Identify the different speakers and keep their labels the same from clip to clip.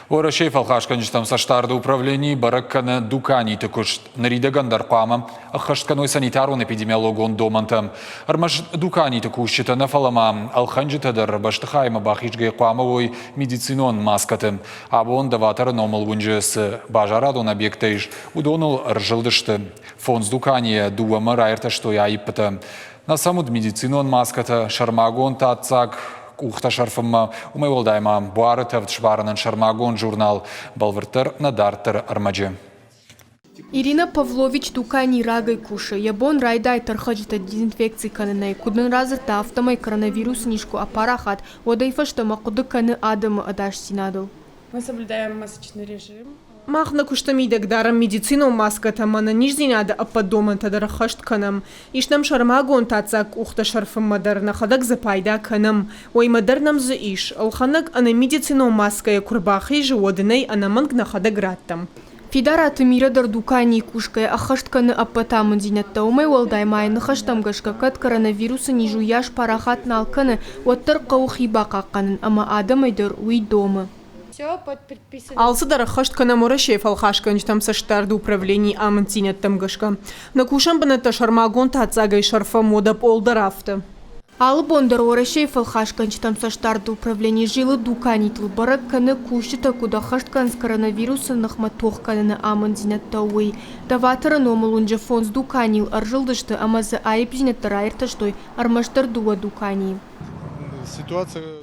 Speaker 1: Ора шеф алхашканчтам саштарды управлений баракканы дукани тыкуш наридаган дарпамам ахаштканой санитарун эпидемиологон домантам. Армаш дукани тыкушчита нафалама алханчитадар баштыхайма бахичге қуамовой медицинон маскатым. Абон даватар номал вунжес бажарадон объектейш удонул ржылдышты. Фонс дукания дуама райрта что я иппата. На самуд медицинон маската шармагон татцак Ухта шарфыма умайвалдайма буарытав шбаранын шармагон журнал балвыртыр надартыр армаджи.
Speaker 2: Ирина Павлович дукани рагай куша. Ябон райдай тархаджита дезинфекции канынай. Кудын разырта автомай коронавирус нишку апарахат. Одайфаштама куды каны адамы адаш синадыл.
Speaker 3: Мы соблюдаем масочный режим.
Speaker 4: Махна куштамидек дарам медицину маската мана нижзинада ападоман тадар хашт канам. Ишнам шармагон тацак ухта шарфым мадар нахадак запайда канам. Ой мадар нам за иш. Алханак ана медицину маская курбахи живодынай ана манг нахадак раттам.
Speaker 2: Фидараты мирадар дукани кушкая ахаштканы апатамын зинатта умай валдаймай нахаштамгашка кат коронавирусы нижу яш парахат налканы оттыр қаухиба қаққанын ама адамайдар уй домы.
Speaker 4: Алсыдара хашт канамора шеф алхашканчтам саштарды управлений амантинеттам гашка. Накушам баната шармагон тацагай шарфа мода полдарафта.
Speaker 2: Албондар ора шеф алхашканчтам саштарды управлений жилы дуканитл барак каны кушита куда хашткан с коронавируса нахматох канына амантинетта уй. Даватара номалунжа фонс дуканил аржилдышты амазы айып зинетта райрта штой армаштар дуа дукани.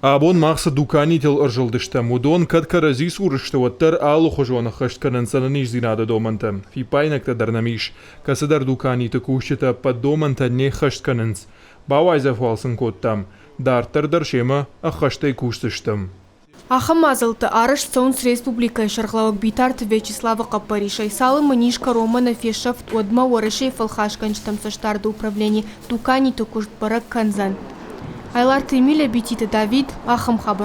Speaker 5: Абон махса дуканител аржилдышта мудон каткаразис урыштаваттар алу хожуана хаштканан сананиш зинада домантам. Фи пайнакта дарнамиш, касадар дуканита кушчита под доманта не хашткананс. Бавайза фалсын коттам, дартар даршема ахаштай куштыштам.
Speaker 2: Ахамазалта араш Цонс республика шархлавак битарт Вячеслава Капаришай салы манишка Романа Фешафт одма орашей фалхашканчтам саштарды управление дукани токушт барак канзан. Айлар Темиля Бетита Давид, Ахам Хабар.